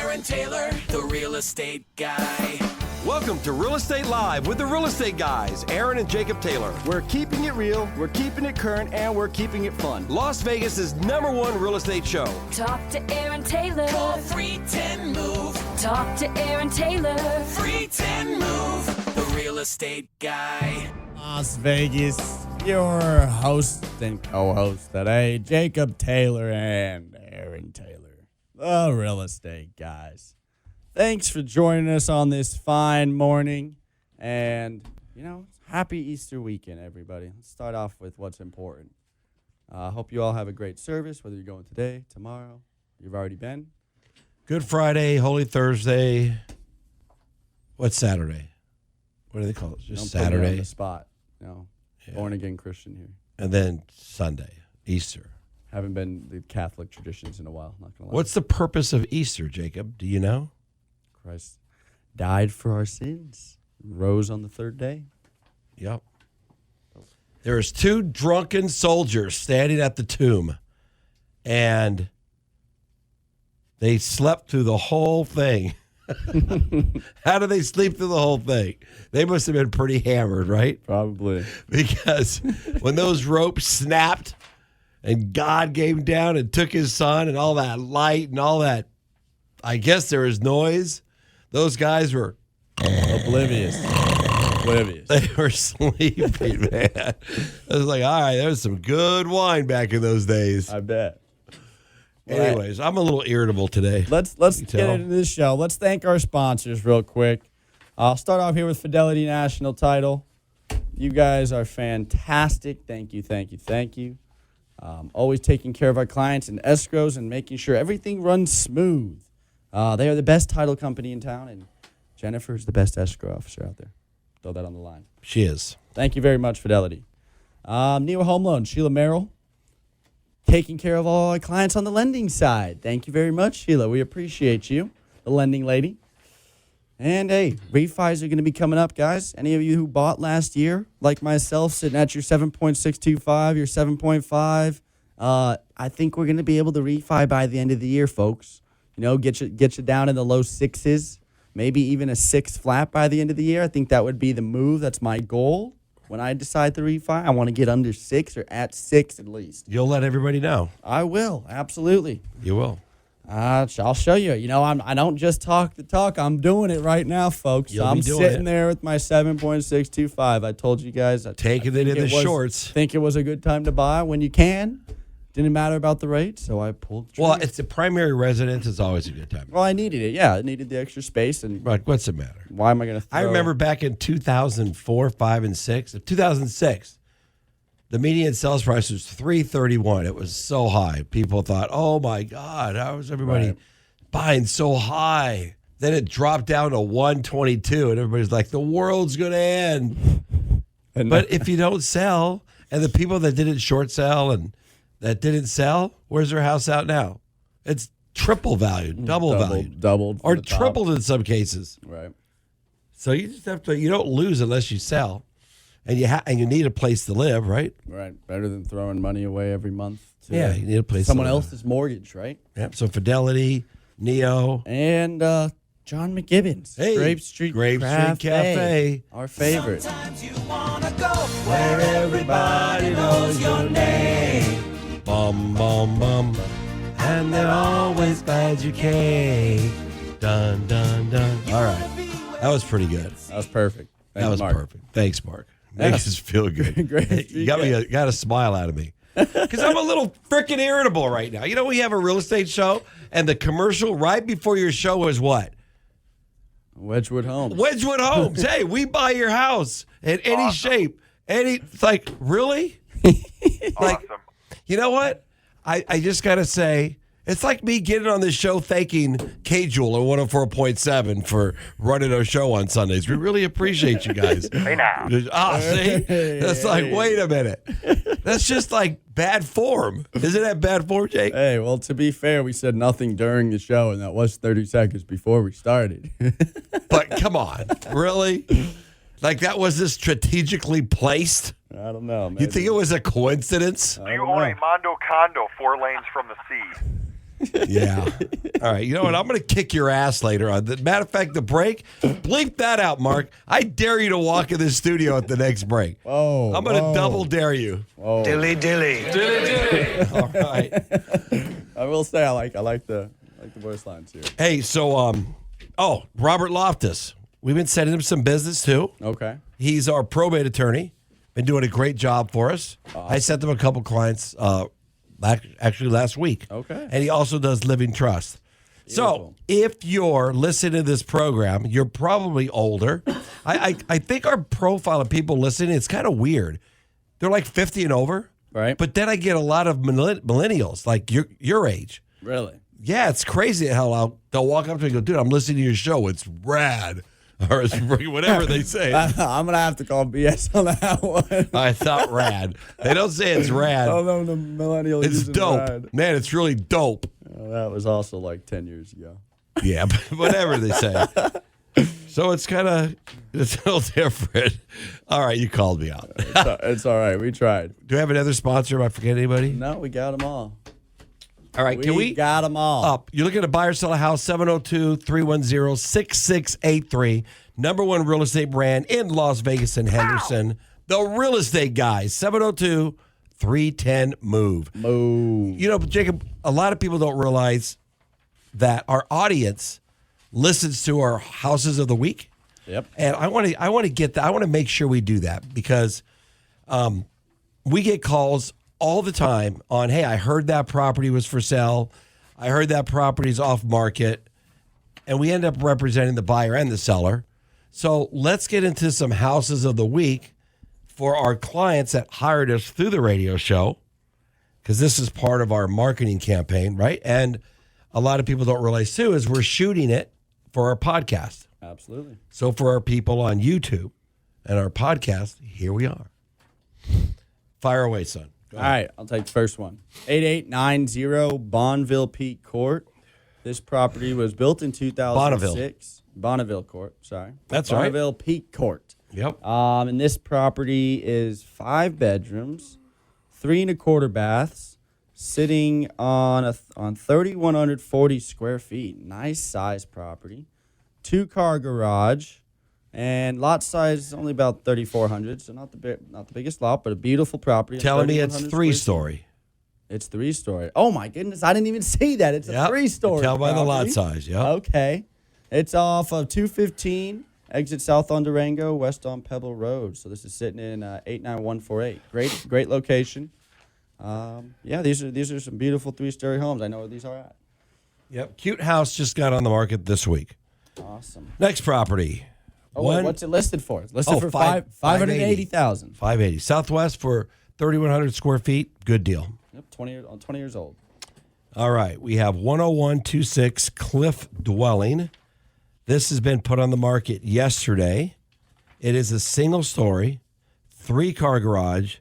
Aaron Taylor, the real estate guy. Welcome to Real Estate Live with the Real Estate Guys, Aaron and Jacob Taylor. We're keeping it real, we're keeping it current, and we're keeping it fun. Las Vegas' #1 real estate show. Talk to Aaron Taylor. Call 310-MOVE. Talk to Aaron Taylor. 310-MOVE, the real estate guy. Las Vegas, your host and co-host today, Jacob Taylor and Aaron Taylor, the real estate guys. Thanks for joining us on this fine morning. And, happy Easter weekend, everybody. Let's start off with what's important. I hope you all have a great service, whether you're going today, tomorrow, you've already been. Good Friday, Holy Thursday. What's Saturday? What do they call it? Just Don't put me on Saturday. the spot. Born-again Christian here. And then Sunday, Easter. Haven't been the Catholic traditions in a while, not going to lie. What's the purpose of Easter, Jacob? Do you know? Christ died for our sins, rose on the third day. Yep. There's 2 drunken soldiers standing at the tomb, and they slept through the whole thing. How do they sleep through the whole thing? They must have been pretty hammered, right? Probably. Because when those ropes snapped and God came down and took his son and all that light and all that, I guess there was noise. Those guys were Oblivious. They were sleeping, man. I was like, all right, there was some good wine back in those days. I bet. Anyways, I'm a little irritable today. Let's get into this show. Let's thank our sponsors real quick. I'll start off here with Fidelity National Title. You guys are fantastic. Thank you. Always taking care of our clients and escrows and making sure everything runs smooth. They are the best title company in town, and Jennifer is the best escrow officer out there. Throw that on the line. She is. Thank you very much, Fidelity. Neo Home Loan, Sheila Merrill, taking care of all our clients on the lending side. Thank you very much, Sheila. We appreciate you, the lending lady. And, hey, refis are going to be coming up, guys. Any of you who bought last year, like myself, sitting at your 7.625, your 7.5, I think we're going to be able to refi by the end of the year, folks. Get you down in the low 6s, maybe even a 6 flat by the end of the year. I think that would be the move. That's my goal. When I decide to refi, I want to get under 6 or at 6 at least. You'll let everybody know. I will, absolutely. You will. I'll show you. I don't just talk the talk. I'm doing it right now, folks. I'm sitting there with my 7.625. I told you guys. Taking it in the shorts. Think it was a good time to buy when you can. Didn't matter about the rate, so I pulled the trigger. Well, it's the primary residence. It's always a good time. Well, I needed it. Yeah, I needed the extra space. And Right. What's the matter? why am I going to throw? I remember back in 2004, 5, and 6. 2006, the median sales price was $331. It was so high. People thought, "Oh my God, how is everybody buying so high?" Then it dropped down to 122, and everybody's like, "The world's going to end." But if you don't sell, and the people that didn't short sell and that didn't sell, where's their house out now? It's triple valued, doubled, or tripled in some cases. Right. So you just have to. You don't lose unless you sell, and you need a place to live, right? Right. Better than throwing money away every month. Yeah, you need a place. Someone to live. else's mortgage, right? Yep. So Fidelity, Neo, and John McGibbon's Grape Street Cafe, our favorite. Sometimes you wanna go where everybody knows your name. Bum bum bum, and they're always glad you came. Dun dun dun. All right, that was pretty good. That was perfect. That was perfect. Thanks, Mark. Makes us feel good. Great. You got a smile out of me. Because I'm a little freaking irritable right now. We have a real estate show, and the commercial right before your show was what? Wedgwood Homes. Wedgwood Homes. Hey, we buy your house in any shape. It's like, really? Like, you know what? I just got to say, it's like me getting on this show thanking K-Jewel or 104.7 for running our show on Sundays. We really appreciate you guys. Hey, now. See? That's like, wait a minute. That's just like bad form. Isn't that bad form, Jake? Hey, well, to be fair, we said nothing during the show, and that was 30 seconds before we started. But come on. Really? Like that was this strategically placed? I don't know, man. You think it was a coincidence? Do you own a Mondo condo 4 lanes from the sea? Yeah. All right. You know what? I'm going to kick your ass later on. Matter of fact, the break, bleep that out, Mark. I dare you to walk in this studio at the next break. Oh, I'm going to double dare you. Dilly dilly. All right. I will say I like the voice lines here. Hey, so Robert Loftus. We've been sending him some business too. Okay. He's our probate attorney. Been doing a great job for us. Awesome. I sent him a couple clients actually last week. Okay. And he also does living trust. Beautiful. So if you're listening to this program, you're probably older. I think our profile of people listening, it's kind of weird. They're like 50 and over. Right. But then I get a lot of millennials, like your age. Really? Yeah, it's crazy how they'll walk up to me and go, dude, I'm listening to your show. It's rad. Or it's whatever they say. I'm going to have to call BS on that one. I thought rad. They don't say it's rad. Oh, no, the millennial It's using dope. rad. Man, it's really dope. That was also like 10 years ago. Yeah, but whatever they say. So it's a little different. All right, you called me out. It's all right. We tried. Do we have another sponsor? Am I forgetting anybody? No, we got them all. All right, can we got them all. up? You're looking to buy or sell a house, 702-310-6683. Number one real estate brand in Las Vegas and Henderson. The Real Estate Guys, 702-310-MOVE. Move. You know, Jacob, a lot of people don't realize that our audience listens to our houses of the week. Yep. And I want to get that. I want to make sure we do that because we get calls all the time on, hey, I heard that property was for sale. I heard that property's off market. And we end up representing the buyer and the seller. So let's get into some houses of the week for our clients that hired us through the radio show, because this is part of our marketing campaign, right? And a lot of people don't realize, too, is we're shooting it for our podcast. Absolutely. So for our people on YouTube and our podcast, here we are. Fire away, son. All right, I'll take the first one. 8890 Bonneville Peak Court. This property was built in 2006. Bonneville Court, sorry. That's right. Bonneville Peak Court. Yep. And this property is 5 bedrooms, 3 1/4 baths, sitting on 3,140 square feet. Nice size property. 2-car garage, and lot size is only about 3,400, so not the biggest lot, but a beautiful property. Telling me it's 3,100 square feet. 3-story. It's 3-story. Oh my goodness, I didn't even see that. It's a 3-story. Tell by the lot property. size. Yeah. Okay. It's off of 215, exit south on Durango, west on Pebble Road. So this is sitting in 89148. Great location. Yeah, these are some beautiful 3-story homes. I know where these are at. Yep. Cute house just got on the market this week. Awesome. Next property. Oh, wait, what's it listed for? It's listed for $580,000. 580. Southwest for 3,100 square feet. Good deal. Yep, 20 years old. All right. We have 10126 Cliff Dwelling. This has been put on the market yesterday. It is a single story, 3-car garage,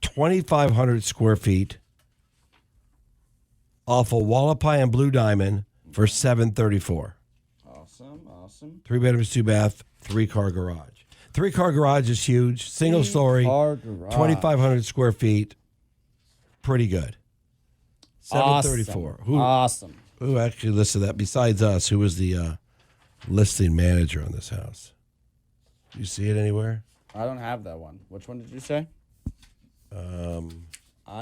2,500 square feet, off of Wallapai and Blue Diamond for $734. Awesome. 3 bedrooms, 2 bath, 3-car garage. 3-car garage is huge. Single story, 2,500 square feet. Pretty good. $734. Awesome. Who actually listed that besides us? Who was the listing manager on this house? Do you see it anywhere? I don't have that one. Which one did you say? I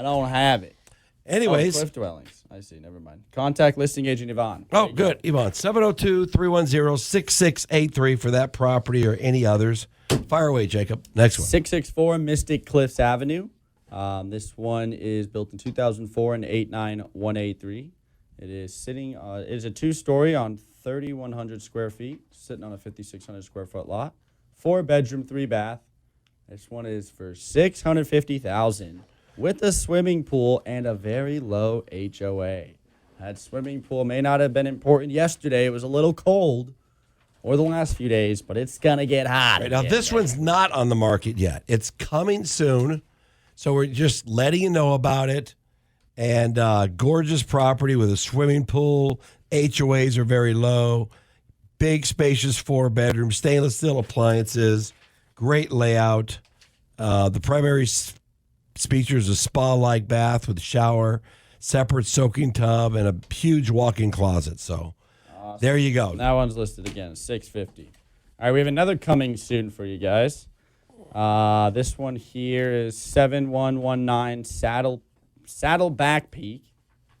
don't have it. Anyways. Cliff Dwellings. I see. Never mind. Contact listing agent Yvonne. Oh, good. Yvonne, 702-310-6683 for that property or any others. Fire away, Jacob. Next one. 664 Mystic Cliffs Avenue. This one is built in 2004 and 89183. It is sitting. It is a 2-story on 3,100 square feet, sitting on a 5,600 square foot lot. 4 bedroom, 3 bath. This one is for $650,000 with a swimming pool and a very low HOA. That swimming pool may not have been important yesterday. It was a little cold, or the last few days, but it's gonna get hot. Right, now this one's not on the market yet. It's coming soon, so we're just letting you know about it. And gorgeous property with a swimming pool. HOAs are very low. Big, spacious 4 bedrooms, stainless steel appliances, great layout. The primary feature is a spa-like bath with a shower, separate soaking tub, and a huge walk-in closet. So there you go. That one's listed again, $650. All right, we have another coming soon for you guys. This one here is 7119 Saddleback Peak.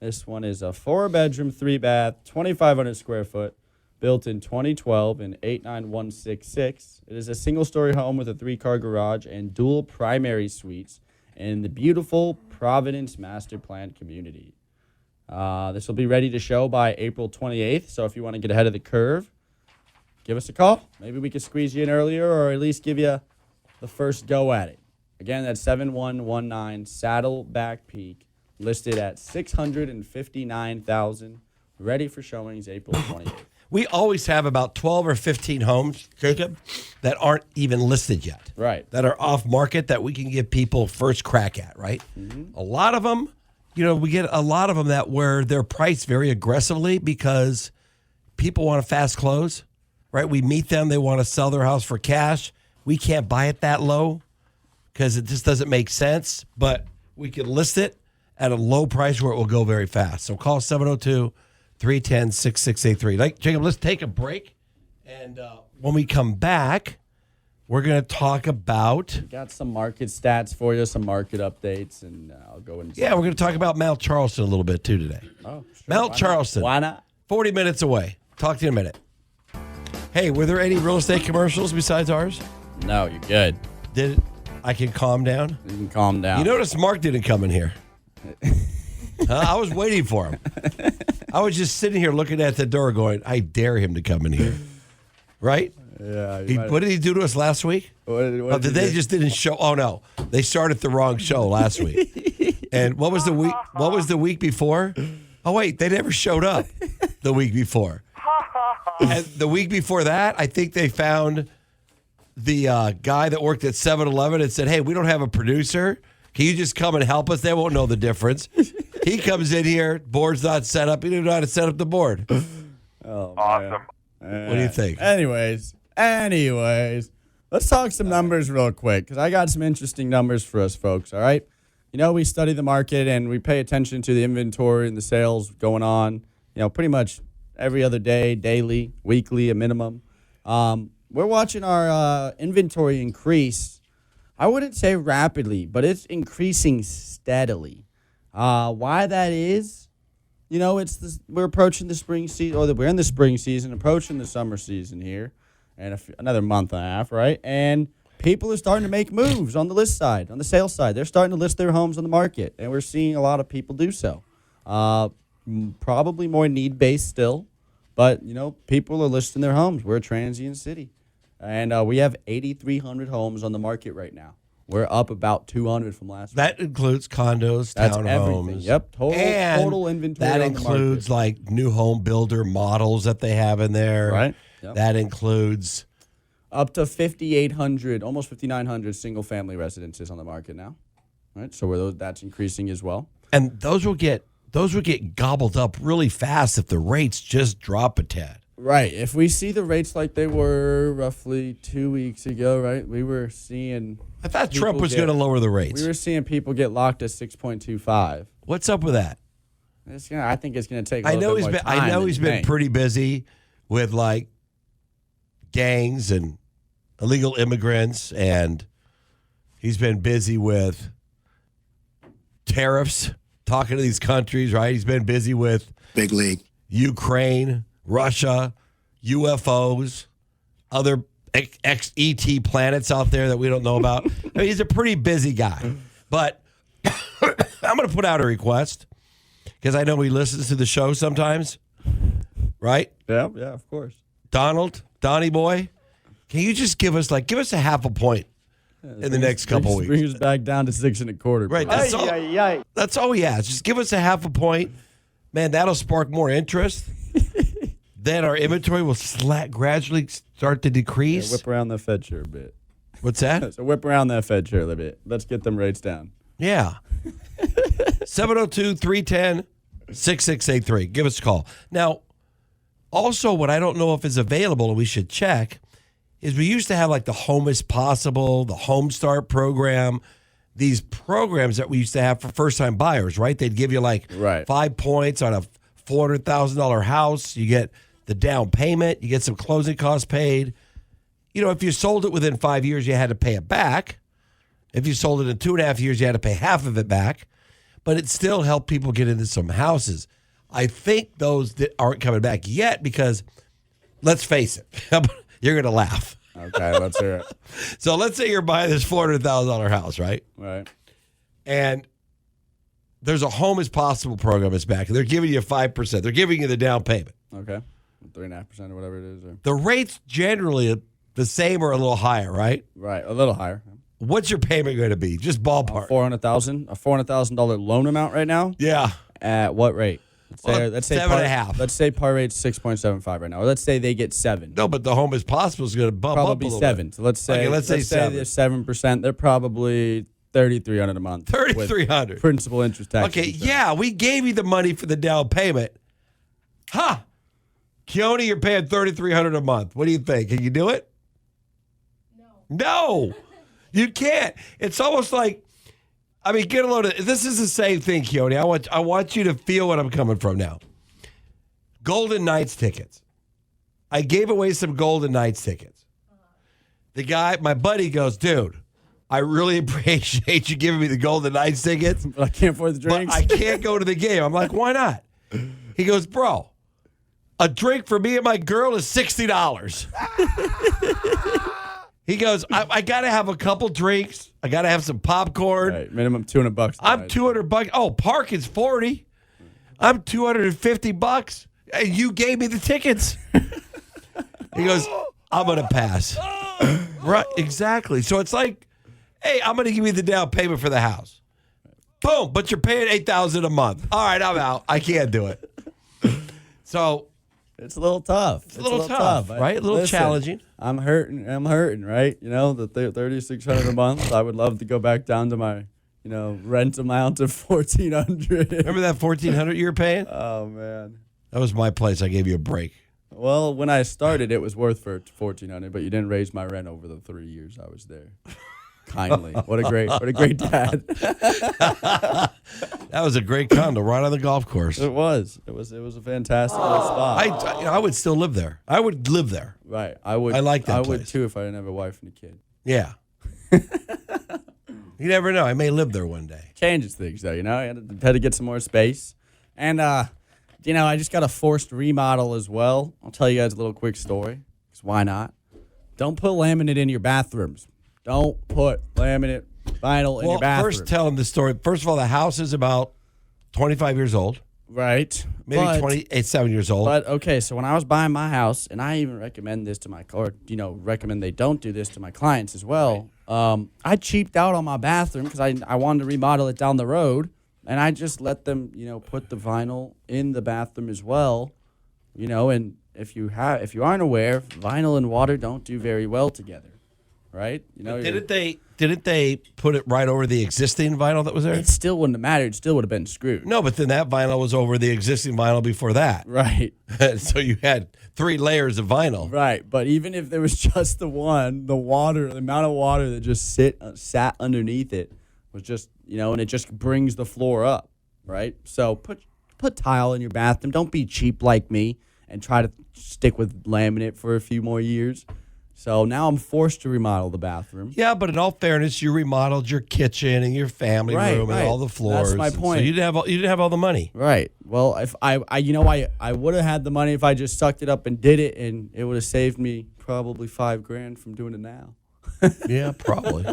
This one is a 4-bedroom, 3-bath, 2,500 square foot, built in 2012 in 89166. It is a single-story home with a 3-car garage and dual primary suites in the beautiful Providence Master Plan community. This will be ready to show by April 28th, so if you want to get ahead of the curve, give us a call. Maybe we could squeeze you in earlier or at least give you the first go at it. Again, that's 7119 Saddleback Peak, listed at $659,000, ready for showings April 28th. We always have about 12 or 15 homes, Jacob, that aren't even listed yet. Right. That are off market that we can give people first crack at, right? Mm-hmm. A lot of them, we get a lot of them that where they're priced very aggressively because people want a fast close, right? We meet them, they want to sell their house for cash. We can't buy it that low because it just doesn't make sense, but we can list it at a low price where it will go very fast. So call 702-310-6683. Jacob, let's take a break. And when we come back, we're going to talk about... Got some market stats for you, some market updates, and I'll go into... Yeah, we're going to talk about Mount Charleston a little bit, too, today. Oh, sure. Mount Charleston. Why not? 40 minutes away. Talk to you in a minute. Hey, were there any real estate commercials besides ours? No, you're good. I can calm down? You can calm down. You notice Mark didn't come in here. I was waiting for him. I was just sitting here looking at the door going, I dare him to come in here. Right? Yeah. What did he do to us last week? They just didn't show? Oh, no. They started the wrong show last week. And what was the week? What was the week before? Oh, wait. They never showed up the week before. And the week before that, I think they found the guy that worked at 7-Eleven and said, hey, we don't have a producer. Can you just come and help us? They won't know the difference. He comes in here, board's not set up. He didn't know how to set up the board. Oh, awesome. What do you think? Anyways, let's talk some numbers real quick because I got some interesting numbers for us folks, all right? We study the market and we pay attention to the inventory and the sales going on, pretty much every other day, daily, weekly, a minimum. We're watching our inventory increase. I wouldn't say rapidly, but it's increasing steadily. Why that is, we're approaching the spring season, or we're in the spring season, approaching the summer season here, and another month and a half, right? And people are starting to make moves on the list side, on the sales side. They're starting to list their homes on the market, and we're seeing a lot of people do so. Probably more need-based still, but, people are listing their homes. We're a transient city. And we have 8,300 homes on the market right now. We're up about 200 from last week. That includes condos, That's townhomes. everything. Yep, total inventory. That on the includes market. new home builder models that they have in there. Right. Yep. That includes up to 5,800, almost 5,900 single family residences on the market now. Right, so that's increasing as well. And those will get gobbled up really fast if the rates just drop a tad. Right. If we see the rates like they were roughly 2 weeks ago, right, we were seeing... I thought Trump was going to lower the rates. We were seeing people get locked at 6.25. What's up with that? I think it's going to take a little bit more time. I know he's been pretty busy with, gangs and illegal immigrants, and he's been busy with tariffs, talking to these countries, right? He's been busy with... Big league. Ukraine, Russia, UFOs, other ET planets out there that we don't know about. I mean, he's a pretty busy guy. But I'm going to put out a request because I know he listens to the show sometimes, right? Yeah, of course. Donnie boy, can you just give us a half a point in the next couple weeks? Bring us back down to 6 1/4. Right. That's all he asks. Just give us a half a point. Man, that'll spark more interest. Then our inventory will gradually start to decrease. Yeah, whip around the Fed chair a bit. What's that? So whip around that Fed chair a little bit. Let's get them rates down. Yeah. 702-310-6683. Give us a call. Now, also what I don't know if is available and we should check is we used to have the Home is Possible, the Home Start program. these programs that we used to have for first-time buyers, right? They'd give you like Right. 5 points on a $400,000 house. You get the down payment. You get some closing costs paid. You know, if you sold it within 5 years, you had to pay it back. If you sold it in 2.5 years, you had to pay half of it back. But it still helped people get into some houses. I think those that aren't coming back yet because, let's face it, you're going to laugh. Okay, let's hear it. So let's say you're buying this $400,000 house, right? Right. And there's a home is possible program that's back. They're giving you 5%. They're giving you the down payment. Okay. 3.5% or whatever it is. Or... The rate's generally the same or a little higher, right? Right, a little higher. What's your payment going to be? Just ballpark. A $400,000 loan amount right now. Yeah. At what rate? Let's say 7.5. Let's say par rate's 6.75 right now. Or let's say they get 7. No, but the home is possible is going to bump Probably up a little 7. bit. So let's say let's say 7. they're 7%. They're probably $3,300 a month. $3,300. Principal, interest, tax. Okay, yeah, we gave you the money for the down payment. Ha! Keone, you're paying $3,300 a month. What do you think? Can you do it? No, you can't. It's almost like, I mean, get a load of this. Is the same thing, Keone. I want you to feel what I'm coming from now. Golden Knights tickets. I gave away some Golden Knights tickets. The guy, my buddy, goes, dude, I really appreciate you giving me the Golden Knights tickets, But I can't afford the drinks. but I can't go to the game. I'm like, why not? He goes, bro, a drink for me and my girl is $60. He goes, I got to have a couple drinks. I got to have some popcorn. Right, minimum $200. I'm $200. Oh, parking's $40. I'm $250. And you gave me the tickets. He goes, I'm going to pass. Right, exactly. So it's like, hey, I'm going to give you the down payment for the house. Boom, but you're paying $8,000 a month. All right, I'm out. I can't do it. So it's a little tough. It's a little tough, right? A little challenging. I'm hurting, right? You know, the $3,600 a month. I would love to go back down to my, rent amount of $1,400. Remember that $1,400 you were paying? Oh man. That was my place. I gave you a break. Well, when I started, it was worth for $1,400, but you didn't raise my rent over the 3 years I was there. Kindly. What a great dad. That was a great condo right on the golf course. It was a fantastic little spot. I would still live there. I would live there. Right. I would. I like that I would place. too if I didn't have a wife and a kid. Yeah. You never know. I may live there one day. Changes things though, I had to get some more space, and I just got a forced remodel as well. I'll tell you guys a little quick story. 'Cause why not? Don't put laminate in your bathrooms. Don't put laminate vinyl in your bathroom. First tell them the story. First of all, the house is about 25 years old. Right. Maybe 27 years old. But okay, so when I was buying my house, and I even recommend this to recommend they don't do this to my clients as well. I cheaped out on my bathroom because I wanted to remodel it down the road, and I just let them, put the vinyl in the bathroom as well, and if you aren't aware, vinyl and water don't do very well together. Right? Didn't they put it right over the existing vinyl that was there? It still wouldn't have mattered. It still would have been screwed. No, but then that vinyl was over the existing vinyl before that. Right. So you had 3 layers of vinyl. Right. But even if there was just the amount of water that just sat underneath it was just, and it just brings the floor up. Right. So put tile in your bathroom. Don't be cheap like me and try to stick with laminate for a few more years. So now I'm forced to remodel the bathroom. Yeah, but in all fairness, you remodeled your kitchen and your family room and all the floors. That's my point. So you didn't have all the money. Right. Well, if I would have had the money if I just sucked it up and did it, and it would have saved me probably $5,000 from doing it now. Yeah, probably.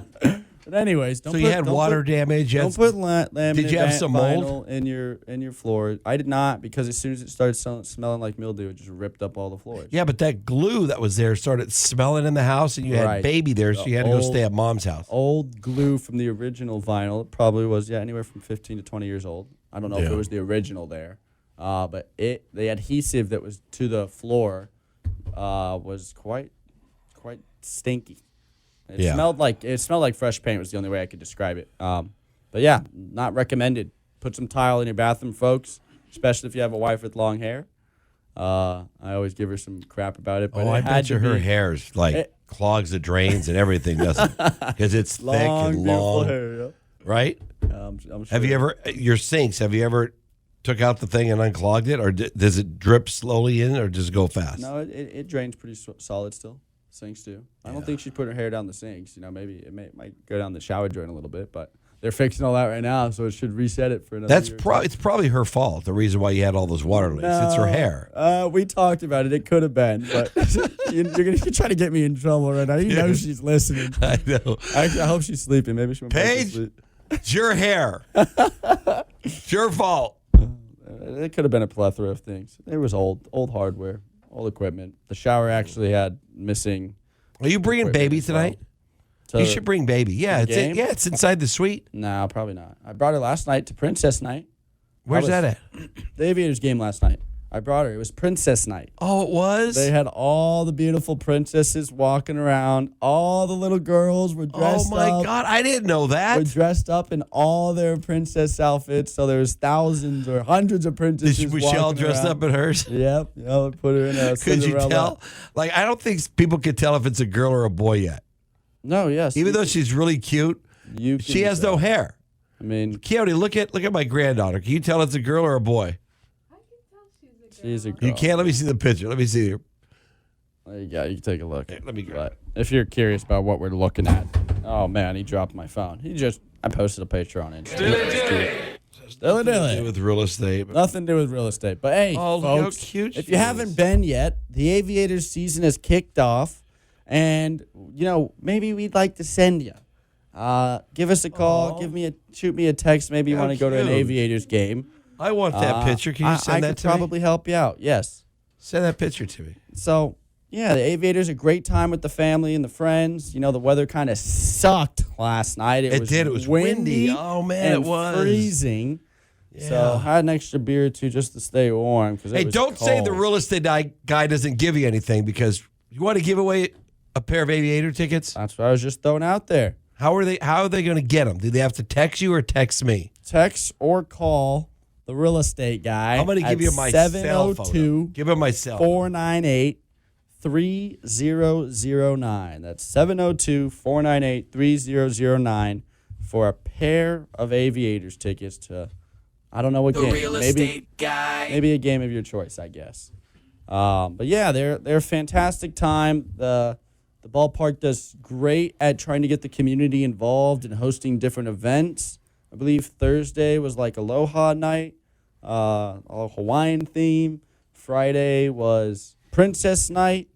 But anyways, you had water damage. Don't put laminate. Did you have some vinyl in your floor? I did not, because as soon as it started smelling like mildew, it just ripped up all the floors. Yeah, but that glue that was there started smelling in the house, and you had baby there, so you had to go stay at mom's house. Old glue from the original vinyl. It probably was anywhere from 15 to 20 years old. I don't know if it was the original there, but the adhesive that was to the floor was quite stinky. It smelled like fresh paint was the only way I could describe it. But yeah, not recommended. Put some tile in your bathroom, folks, especially if you have a wife with long hair. I always give her some crap about it. But I bet you her hair's clogs the drains and everything, doesn't it? Because it's thick and long. Hair, yeah. right? I'm sure. Have you ever your sinks? Have you ever took out the thing and unclogged it, or does it drip slowly in, or does it go fast? No, it drains pretty solid still. Sinks do. I don't think she'd put her hair down the sinks. Maybe it might go down the shower drain a little bit, but they're fixing all that right now, so it should reset it for another year. It's probably her fault. The reason why you had all those water leaks. It's her hair. We talked about it. It could have been, but you're going to try to get me in trouble right now. You know she's listening. I know. I hope she's sleeping. Maybe she went back to Paige, sleep. it's your hair. It's your fault. It could have been a plethora of things. It was old hardware, old equipment. The shower actually had missing. Are you bringing baby tonight? You should bring baby. Yeah, it's inside the suite. No, probably not. I brought her last night to Princess Night. Where's that at? The Aviators game last night. I brought her. It was Princess Night. Oh, it was? They had all the beautiful princesses walking around. All the little girls were dressed up. Oh, my God. I didn't know that. Were dressed up in all their princess outfits. So there was thousands or hundreds of princesses Was she all dressed around. up in hers? Yep. Put her in a Could you Cinderella. tell? I don't think people can tell if it's a girl or a boy yet. No, yes. Even though she's really cute, she has no hair. I mean, Keone, look at my granddaughter. Can you tell it's a girl or a boy? she's a girl. You can't. Let me see the picture. Let me see her. There you go. You can take a look. Let me go. But if you're curious about what we're looking at, oh man, he dropped my phone. I posted a picture on Instagram. Still Nothing with real estate. Nothing to do with real estate. But hey, Oh, look how folks, cute if she you is. haven't been yet, the Aviators season has kicked off, and maybe we'd like to send you. Give us a call. Shoot me a text. Maybe you How want to go to an cute. Aviators game. I want that picture. Can you send I that could to me? probably help you out. Yes. Send that picture to me. So, yeah, the Aviators, a great time with the family and the friends. The weather kind of sucked last night. It did. It was windy. Oh, man, and it was. freezing. Yeah. So, I had an extra beer or two just to stay warm. Hey, don't say the real estate guy doesn't give you anything, because you want to give away a pair of Aviator tickets. That's what I was just throwing out there. How are they going to get them? Do they have to text you or text me? Text or call the real estate guy. I'm going to give you my cell phone. Give him my cell phone. 498-3009. That's 702-498-3009 for a pair of Aviators tickets to, I don't know what game. Real estate guy. Maybe a game of your choice, I guess. But yeah, they're a fantastic time. The ballpark does great at trying to get the community involved and hosting different events. I believe Thursday was like Aloha night, a Hawaiian theme. Friday was Princess night.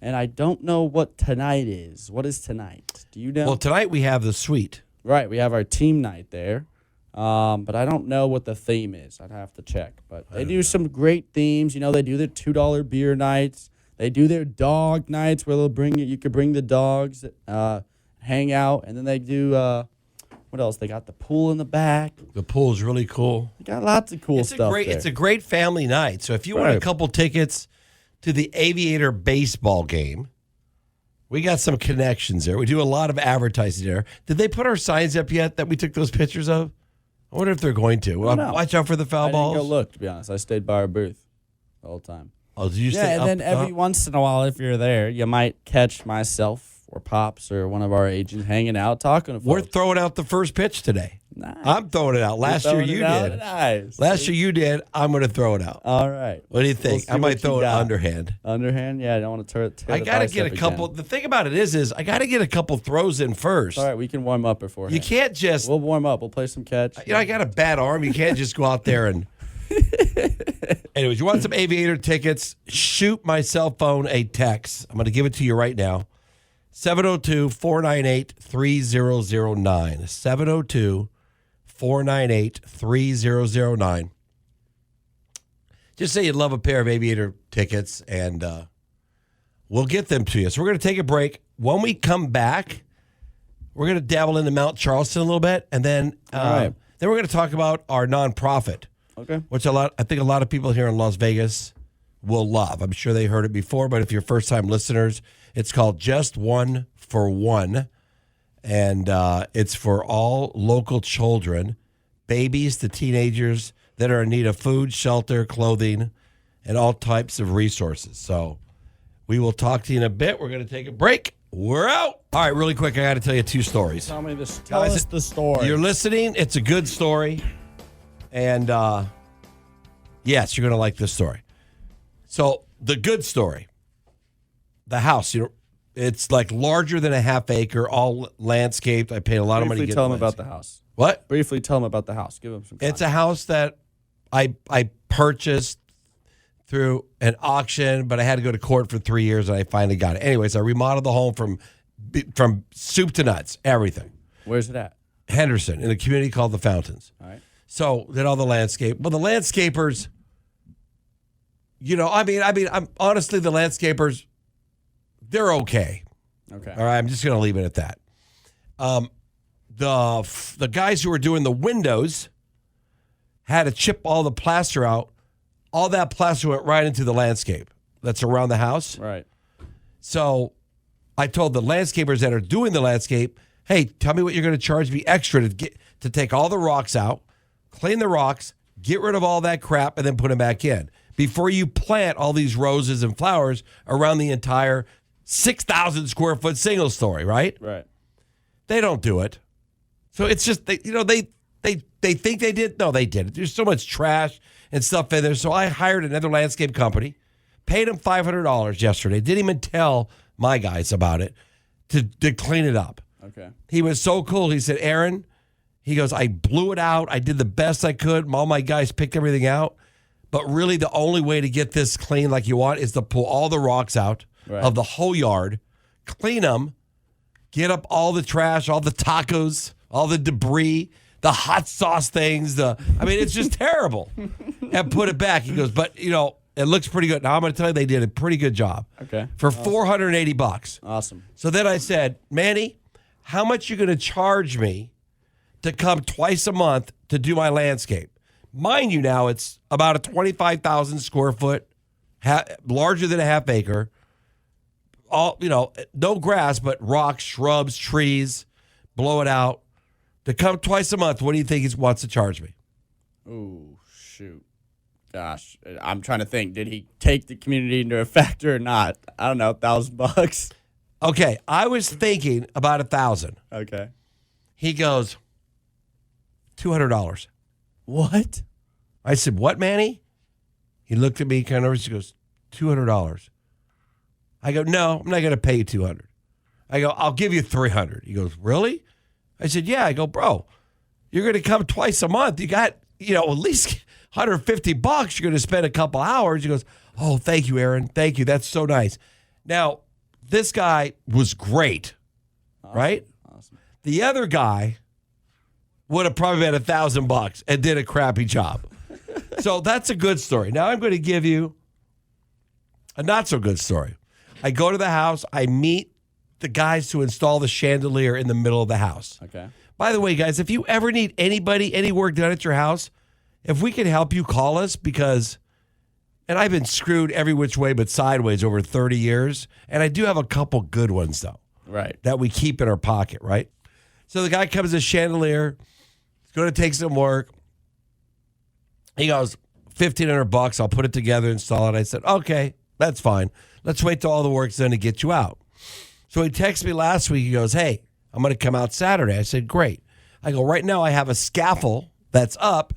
And I don't know what tonight is. What is tonight? Do you know? Well, tonight we have the suite. Right, we have our team night there. But I don't know what the theme is. I'd have to check. But they do some great themes. They do their $2 beer nights. They do their dog nights where they'll bring you could bring the dogs, hang out. And then they do, what else? They got the pool in the back. The pool's really cool. They got lots of cool stuff there. It's a great family night. So if you want a couple tickets to the Aviator baseball game, we got some connections there. We do a lot of advertising there. Did they put our signs up yet that we took those pictures of? I wonder if they're going to. Well, watch out for the foul balls. I didn't go look, to be honest. I stayed by our booth the whole time. Oh, did you stay and up? then every once in a while, if you're there, you might catch myself or Pops or one of our agents hanging out talking to folks. We're throwing out the first pitch today. Nice. I'm throwing it out. Last year you did. Nice. Last year you did. I'm going to throw it out. All right. What do you think? We'll I might see throw what it you got. underhand. Underhand? Yeah, I don't want to tear I got to get a couple. Again. The thing about it is I got to get a couple throws in first. All right, we can warm up beforehand. You can't just. We'll warm up. We'll play some catch. I got a bad arm. You can't just go out there and. Anyways, you want some Aviator tickets? Shoot my cell phone a text. I'm going to give it to you right now. 702-498-3009. 702-498-3009. Just say you'd love a pair of Aviator tickets, and we'll get them to you. So we're going to take a break. When we come back, we're going to dabble into Mount Charleston a little bit, and then right. then we're going to talk about our nonprofit. Okay. Which I think a lot of people here in Las Vegas will love. I'm sure they heard it before, but if you're first-time listeners, it's called Just One for One, and it's for all local children, babies to teenagers that are in need of food, shelter, clothing, and all types of resources. So we will talk to you in a bit. We're going to take a break, We're out. All right, really quick, I got to tell you 2 stories. Tell me this. Tell us the story. You're listening. It's a good story. And yes, you're going to like this story. So the good story, the house, it's like larger than a half acre, all landscaped. I paid a lot of money to Briefly get tell it them about landscaped. the house. What? Briefly tell them about the house. Give them some context. It's a house that I purchased through an auction, but I had to go to court for 3 years, and I finally got it. Anyways, I remodeled the home from soup to nuts, everything. Where's it at? Henderson, in a community called The Fountains. All right. So did all the landscape. Well, the landscapers, I'm honestly, the landscapers, they're okay. Okay. All right, I'm just going to leave it at that. The guys who were doing the windows had to chip all the plaster out. All that plaster went right into the landscape that's around the house. Right. So I told the landscapers that are doing the landscape, hey, tell me what you're going to charge me extra to take all the rocks out, clean the rocks, get rid of all that crap, and then put them back in before you plant all these roses and flowers around the entire 6,000 square foot single story, right? Right. They don't do it. So it's just, they think they did. No, they didn't. There's so much trash and stuff in there. So I hired another landscape company, paid him $500 yesterday. Didn't even tell my guys about it to clean it up. Okay. He was so cool. He said, Aaron, he goes, I blew it out. I did the best I could. All my guys picked everything out. But really the only way to get this clean like you want is to pull all the rocks out of the whole yard, clean them, get up all the trash, all the tacos, all the debris, the hot sauce things. It's just terrible. And put it back. He goes, but, it looks pretty good. Now, I'm going to tell you, they did a pretty good job. Okay. For $480. Awesome. So then I said, Manny, how much you going to charge me to come twice a month to do my landscape? Mind you, now it's about a 25,000 square foot, larger than a half acre. All, no grass, but rocks, shrubs, trees, blow it out. To come twice a month, what do you think he wants to charge me? Ooh, shoot. Gosh, I'm trying to think. Did he take the community into effect or not? I don't know, $1,000. Okay, I was thinking about $1,000. Okay. He goes, $200. What? I said, what, Manny? He looked at me kind of nervous. He goes, $200. I go, no, I'm not going to pay you $200. I go, I'll give you $300. He goes, really? I said, yeah. I go, bro, you're going to come twice a month. You got, at least $150. You're going to spend a couple hours. He goes, oh, thank you, Aaron. Thank you. That's so nice. Now, this guy was great, right? Awesome. The other guy would have probably been $1,000 and did a crappy job. So that's a good story. Now I'm going to give you a not so good story. I go to the house. I meet the guys to install the chandelier in the middle of the house. Okay. By the way, guys, if you ever need any work done at your house, if we can help you, call us and I've been screwed every which way but sideways over 30 years. And I do have a couple good ones, though. Right. That we keep in our pocket, right? So the guy comes with a chandelier. It's going to take some work. He goes, $1,500. I'll put it together, install it. I said, okay, that's fine. Let's wait till all the work's done to get you out. So he texted me last week. He goes, hey, I'm going to come out Saturday. I said, great. I go, right now I have a scaffold that's up.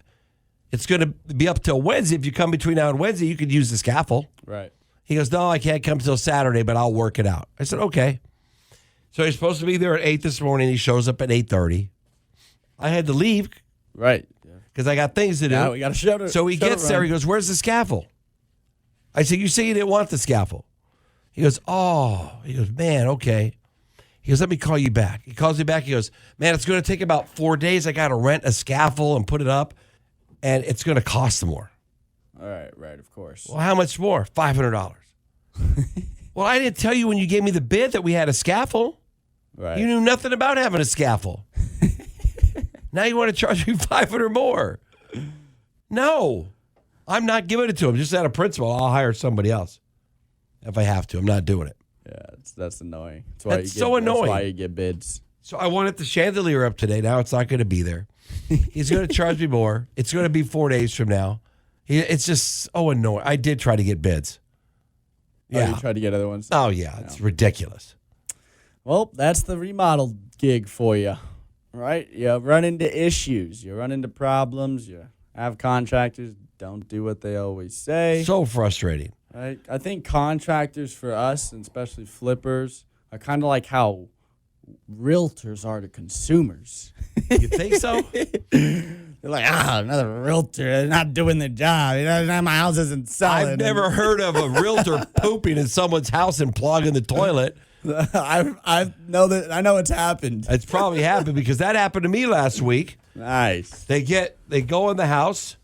It's going to be up till Wednesday. If you come between now and Wednesday, you could use the scaffold. Right. He goes, no, I can't come till Saturday, but I'll work it out. I said, okay. So he's supposed to be there at 8 this morning. He shows up at 8:30. I had to leave. Right. Because I got things to do. Now we got to shut it. So he gets there. He goes, where's the scaffold? I said, you say you didn't want the scaffold. He goes, oh. He goes, man, okay. He goes, let me call you back. He calls me back. He goes, man, it's going to take about 4 days. I got to rent a scaffold and put it up, and it's going to cost more. All right, of course. Well, how much more? $500. Well, I didn't tell you when you gave me the bid that we had a scaffold. Right. You knew nothing about having a scaffold. Now you want to charge me $500 more. No, I'm not giving it to him. Just out of principle, I'll hire somebody else if I have to. I'm not doing it. Yeah, that's annoying. That's so annoying. That's why you get bids. So I wanted the chandelier up today. Now it's not going to be there. He's going to charge me more. It's going to be 4 days from now. It's just so annoying. I did try to get bids. Yeah. Oh, you tried to get other ones? Oh, yeah. It's ridiculous. Well, that's the remodel gig for you, right? You run into issues. You run into problems. You have contractors don't do what they always say. So frustrating. Right? I think contractors for us, and especially flippers, are kind of like how realtors are to consumers. You think so? They're like, another realtor. They're not doing their job. My house isn't selling. I've never heard of a realtor pooping in someone's house and plugging the toilet. I know it's happened. It's probably happened because that happened to me last week. Nice. They go in the house,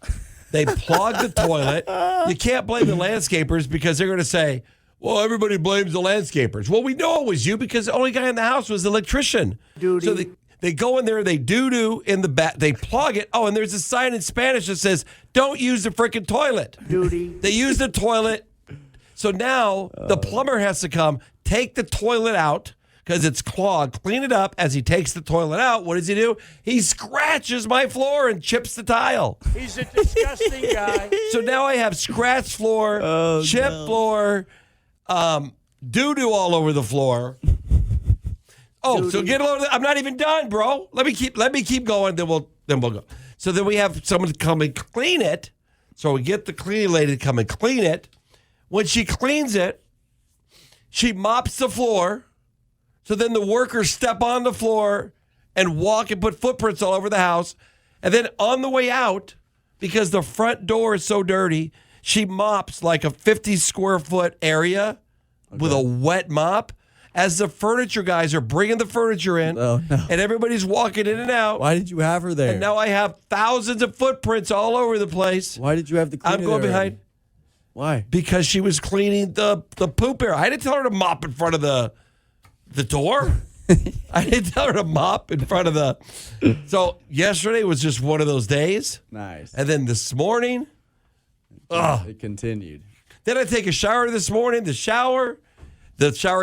they plug the toilet. You can't blame the landscapers because they're going to say, well, everybody blames the landscapers. Well, we know it was you because the only guy in the house was the electrician. Duty. So they go in there, they doo-doo in the back, they plug it. Oh, and there's a sign in Spanish that says, don't use the freaking toilet. Duty. They use the toilet. So now the plumber has to come, take the toilet out because it's clogged, clean it up. As he takes the toilet out, what does he do? He scratches my floor and chips the tile. He's a disgusting guy. So now I have scratched floor, chipped floor, doo-doo all over the floor. Oh, so get a load of that. I'm not even done, bro. Let me keep going, then we'll go. So then we have someone to come and clean it. So we get the cleaning lady to come and clean it. When she cleans it, she mops the floor. So then the workers step on the floor and walk and put footprints all over the house. And then on the way out, because the front door is so dirty, she mops like a 50 square foot area with a wet mop. As the furniture guys are bringing the furniture in, and everybody's walking in and out. Why did you have her there? And now I have thousands of footprints all over the place. Why did you have the cleaner I'm going there behind. already? Why? Because she was cleaning the poop area. I didn't tell her to mop in front of the door. I didn't tell her to mop in front of the. So yesterday was just one of those days. Nice. And then this morning, It continued. then I take a shower this morning. The shower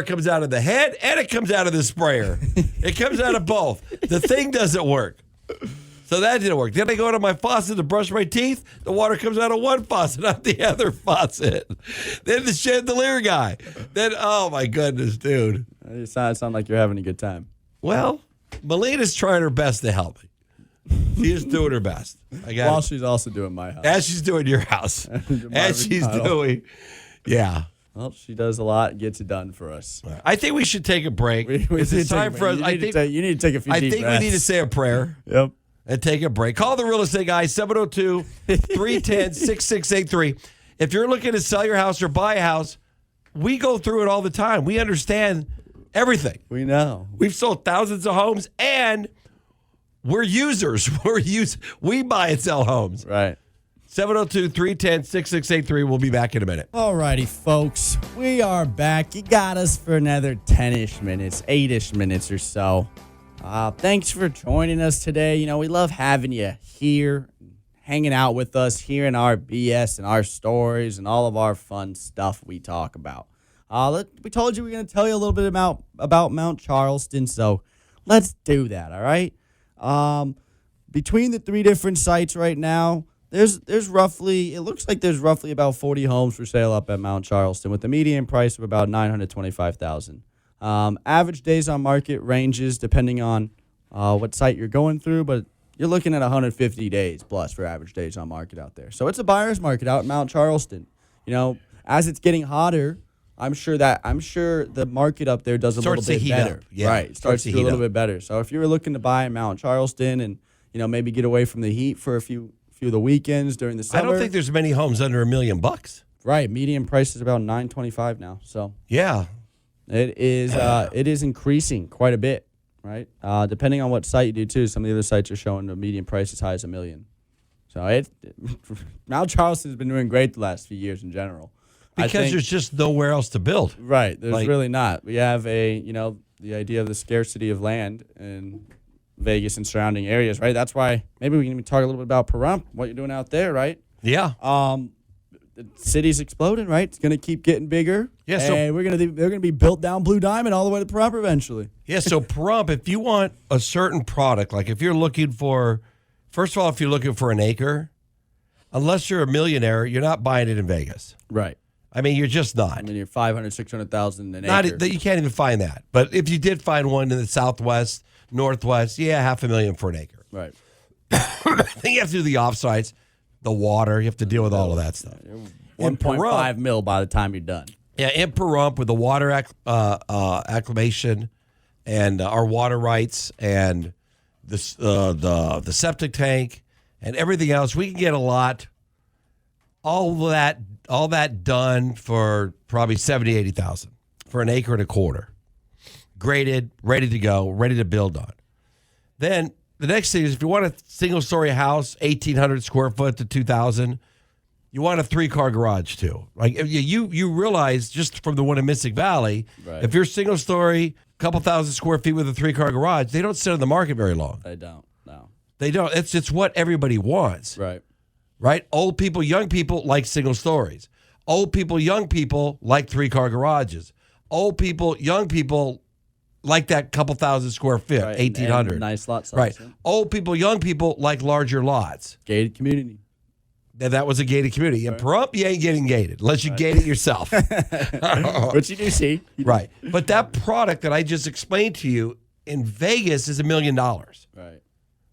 comes out of the head and it comes out of the sprayer. It comes out of both. The thing doesn't work. So that didn't work. Then I go to my faucet to brush my teeth. The water comes out of one faucet, not the other faucet. Then the chandelier guy. Then, oh my goodness, dude. You sound like you're having a good time. Well, Melina's trying her best to help me. She is doing her best. While she's also doing my house. As she's doing your house. As she's doing, yeah. Well, she does a lot, gets it done for us. I think we should take a break. It's time for us. You need to take a few deep breaths. We need to say a prayer. Yep. And take a break. Call the real estate guy, 702-310-6683. If you're looking to sell your house or buy a house, we go through it all the time. We understand everything. We know. We've sold thousands of homes, and we're users. We buy and sell homes. Right. 702-310-6683. We'll be back in a minute. Alrighty, folks. We are back. You got us for another 10-ish minutes, 8-ish minutes or so. Thanks for joining us today. You know, we love having you here, hanging out with us, hearing our BS and our stories and all of our fun stuff we talk about. We told you we were going to tell you a little bit about Mount Charleston, so let's do that, all right? Between the three different sites right now, there's roughly about 40 homes for sale up at Mount Charleston with a median price of about $925,000. Average days on market ranges depending on what site you're going through, but you're looking at 150 days plus for average days on market out there. So it's a buyer's market out in Mount Charleston. You know, as it's getting hotter, I'm sure the market up there does a little bit better. Yeah, right, it starts to do a little bit better. So if you're looking to buy in Mount Charleston and maybe get away from the heat for a few of the weekends during the summer, I don't think there's many homes under $1 million. Right, median price is about $925 now. So yeah. It is increasing quite a bit, right? Depending on what site you do too. Some of the other sites are showing a median price as high as $1 million. So Mount Charleston's been doing great the last few years in general. Because there's just nowhere else to build. Right, there's really not. We have the idea of the scarcity of land in Vegas and surrounding areas, right? That's why maybe we can talk a little bit about Pahrump, what you're doing out there, right? Yeah. The city's exploding, right? It's going to keep getting bigger. Yeah, and they're going to be built down Blue Diamond all the way to Pahrump eventually. Yeah, so Pahrump, if you want a certain product, like if you're looking for, first of all, if you're looking for an acre, unless you're a millionaire, you're not buying it in Vegas. Right. I mean, you're just not. I mean, you're 500, 600,000 an Not acre. you can't even find that. But if you did find one in the Southwest, Northwest, yeah, $500,000 for an acre. Right. Then you have to do the offsites, the water. You have to deal with all of that stuff. 1.5 mil by the time you're done. Yeah, in Pahrump with the water acclimation and our water rights and the septic tank and everything else, we can get a lot. All that done for probably 70, 80,000 for an acre and a quarter, graded, ready to go, ready to build on. Then the next thing is if you want a single story house, 1,800 square foot to 2,000. You want a 3-car garage too. Like you realize just from the one in Mystic Valley, if you're single story, couple thousand square feet with a 3-car garage, they don't sit on the market very long. They don't. No. They don't. It's what everybody wants. Right? Old people, young people like single stories. Old people, young people like 3-car garages. Old people, young people like that couple thousand square feet, 1,800. And nice lot size. Right. Yeah. Old people, young people like larger lots. Gated community. That was a gated community. In Pahrump, you ain't getting gated unless you gate it yourself. Which you do see. Right. But that product that I just explained to you in Vegas is $1 million. Right.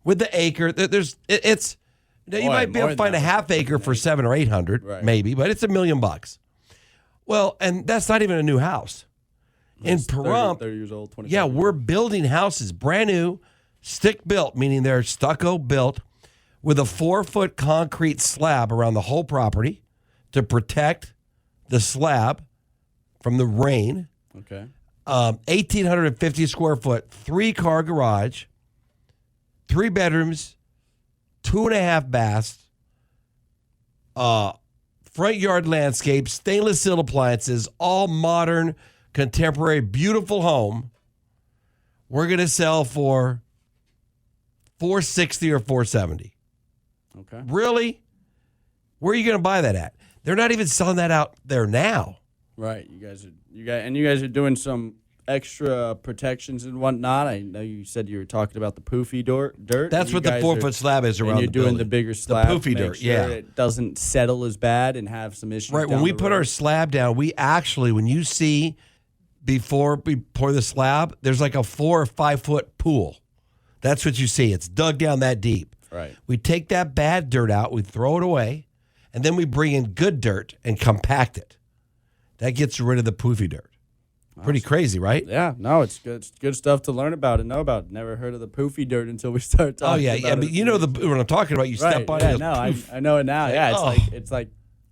With the acre, it's you might be able to find a half acre for 700 or 800, maybe, but it's $1 million. Well, and that's not even a new house. In Pahrump, 30 years old, 25 yeah, years we're building houses brand new, stick built, meaning they're stucco built, with a 4-foot concrete slab around the whole property to protect the slab from the rain. Okay. 1,850 square foot, 3-car garage, 3 bedrooms, 2.5 baths, front yard landscape, stainless steel appliances, all modern, contemporary, beautiful home. We're going to sell for $460 or $470. Okay. Really? Where are you going to buy that at? They're not even selling that out there now. Right. You guys are doing some extra protections and whatnot. I know you said you were talking about the poofy dirt. That's what the 4-foot slab is around and you're the doing building. the bigger slab. The poofy to make dirt, sure it doesn't settle as bad and have some issues. Right. When we put our slab down, we actually, when you see before we pour the slab, there's like a 4 or 5 foot pool. That's what you see. It's dug down that deep. Right. We take that bad dirt out, we throw it away, and then we bring in good dirt and compact it. That gets rid of the poofy dirt. Awesome. Pretty crazy, right? Yeah. No, it's good. It's good stuff to learn about and know about. Never heard of the poofy dirt until we start talking. Oh yeah, about yeah. But you know what I'm talking about. You step on it. No, I know it now. Yeah, it's like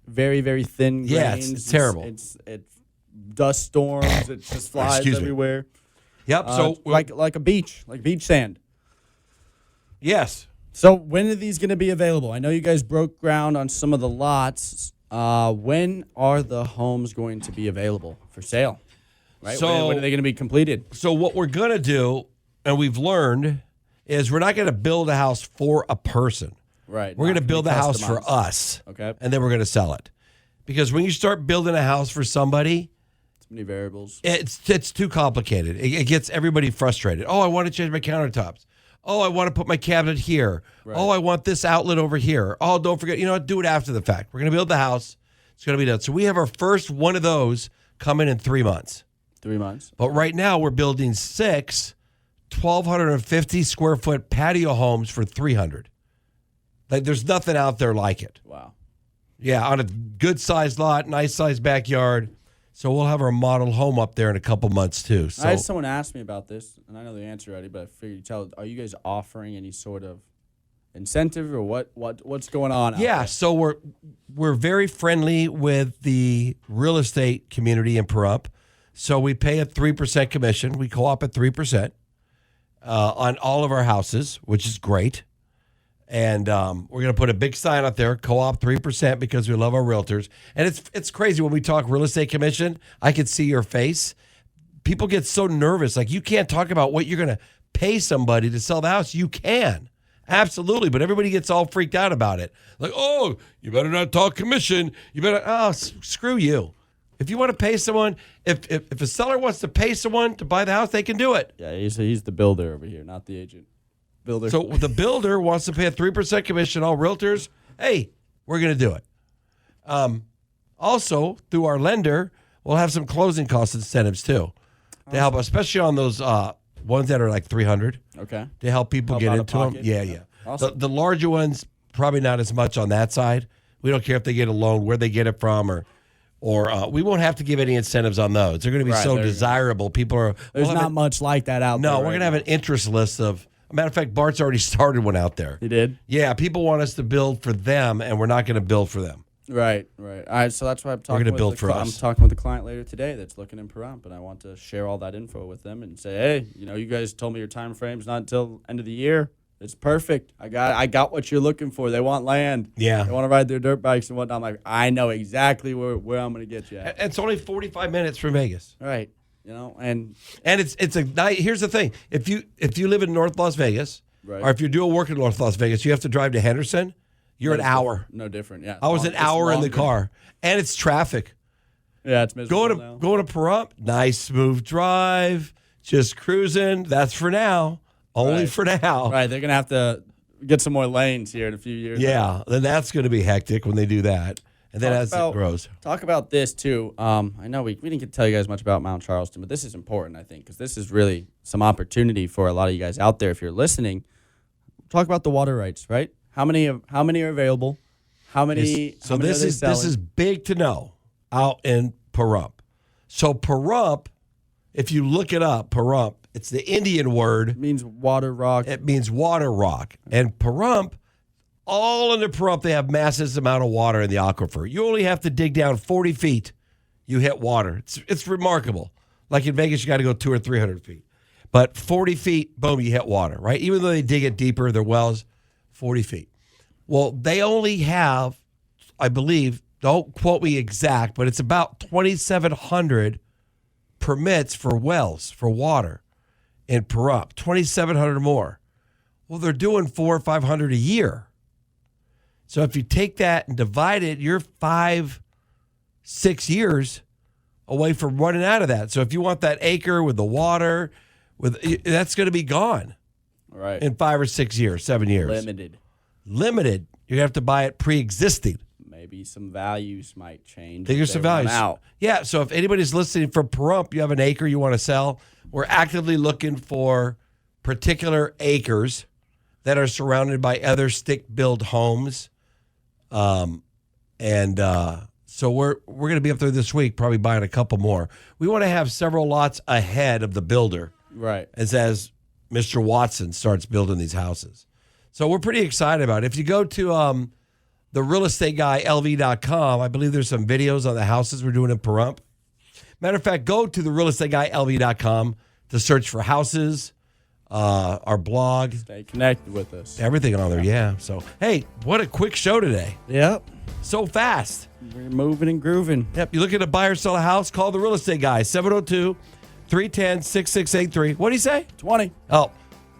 very, very thin grains. Yeah, it's terrible. It's dust storms. It just flies everywhere. Yep. So like a beach, like beach sand. Yes. So when are these going to be available? I know you guys broke ground on some of the lots. When are the homes going to be available for sale? Right. So when are they going to be completed? So what we're going to do, and we've learned, is we're not going to build a house for a person. Right. We're going to build a house for us. Okay. And then we're going to sell it. Because when you start building a house for somebody, too many variables. It's too complicated. It gets everybody frustrated. Oh, I want to change my countertops. Oh, I want to put my cabinet here. Right. Oh, I want this outlet over here. Oh, don't forget, do it after the fact. We're going to build the house. It's going to be done. So we have our first one of those coming in 3 months. 3 months. But right now we're building 6 1,250 square foot patio homes for $300. Like there's nothing out there like it. Wow. Yeah, on a good sized lot, nice sized backyard. So we'll have our model home up there in a couple months too. So I had someone ask me about this, and I know the answer already, but I figured you'd tell. Are you guys offering any sort of incentive or what's going on? Yeah, out there? so we're very friendly with the real estate community in Pahrump. So we pay a 3% commission. We co-op at 3% on all of our houses, which is great. And we're going to put a big sign up there, co-op 3%, because we love our realtors. And it's crazy when we talk real estate commission. I can see your face. People get so nervous. Like, you can't talk about what you're going to pay somebody to sell the house. You can. Absolutely. But everybody gets all freaked out about it. Like, oh, you better not talk commission. You better, screw you. If you want to pay someone, if a seller wants to pay someone to buy the house, they can do it. Yeah, he's the builder over here, not the agent. Builder. So the builder wants to pay a 3% commission. All realtors, hey, we're going to do it. Also, through our lender, we'll have some closing cost incentives too to help, especially on those ones that are like $300. Okay. To help people Help get out of into them. pocket. Yeah. Awesome. The larger ones, probably not as much on that side. We don't care if they get a loan, where they get it from, or we won't have to give any incentives on those. They're going to be so desirable. People are. There's not much like that out there. No, we're going to have an interest list of. Matter of fact, Bart's already started one out there. He did? Yeah, people want us to build for them, and we're not going to build for them. Right. All right. So that's why I'm talking. We're gonna build for us. I'm talking with the client later today that's looking in Pahrump, and I want to share all that info with them and say, hey, you guys told me your time frame's not until end of the year. It's perfect. I got what you're looking for. They want land. Yeah. They want to ride their dirt bikes and whatnot. I'm like, I know exactly where I'm going to get you at. It's only 45 minutes from Vegas. Right. And it's a night. Here's the thing: if you live in North Las Vegas, right. or if you're doing work in North Las Vegas, you have to drive to Henderson. You're an hour. No different. Yeah. I was an hour in the car, and it's traffic. Yeah, it's miserable. Going to Pahrump, nice smooth drive, just cruising. That's for now. Only for now. Right. They're gonna have to get some more lanes here in a few years. Yeah. Then that's going to be hectic when they do that, and then as it grows. Talk about this too. I know we didn't get to tell you guys much about Mount Charleston, but this is important, I think, because this is really some opportunity for a lot of you guys out there if you're listening. Talk about the water rights, right? How many are available? This is big to know out in Pahrump. So Pahrump, if you look it up, Pahrump, it's the Indian word. It means water rock. It means water rock. And Pahrump, all under Pahrump, they have massive amount of water in the aquifer. You only have to dig down 40 feet, you hit water. It's remarkable. Like in Vegas, you got to go 200 or 300 feet. But 40 feet, boom, you hit water, right? Even though they dig it deeper, their wells, 40 feet. Well, they only have, I believe, don't quote me exact, but it's about 2,700 permits for wells, for water in Pahrump, 2,700 more. Well, they're doing 400 or 500 a year. So if you take that and divide it, you're 5-6 years away from running out of that. So if you want that acre with the water, that's going to be gone in 5 or 6 years, 7 years. Limited. You're going to have to buy it pre-existing. Maybe some values might change. There's some values. Yeah, so if anybody's listening from Pahrump, you have an acre you want to sell, we're actively looking for particular acres that are surrounded by other stick-built homes. So we're going to be up there this week, probably buying a couple more. We want to have several lots ahead of the builder. Right. As Mr. Watson starts building these houses. So we're pretty excited about it. If you go to the realestateguyLV.com, I believe there's some videos on the houses we're doing in Pahrump. Matter of fact, go to the realestateguyLV.com to search for houses, our blog. Stay connected with us. Everything on there, yeah. So, hey, what a quick show today. Yep. So fast. We're moving and grooving. Yep. You looking to buy or sell a house? Call the Real Estate Guy, 702-310-6683. What did he say? 20. Oh,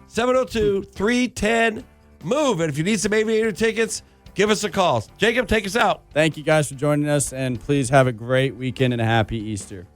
702-310-MOVE. And if you need some aviator tickets, give us a call. Jacob, take us out. Thank you guys for joining us, and please have a great weekend and a happy Easter.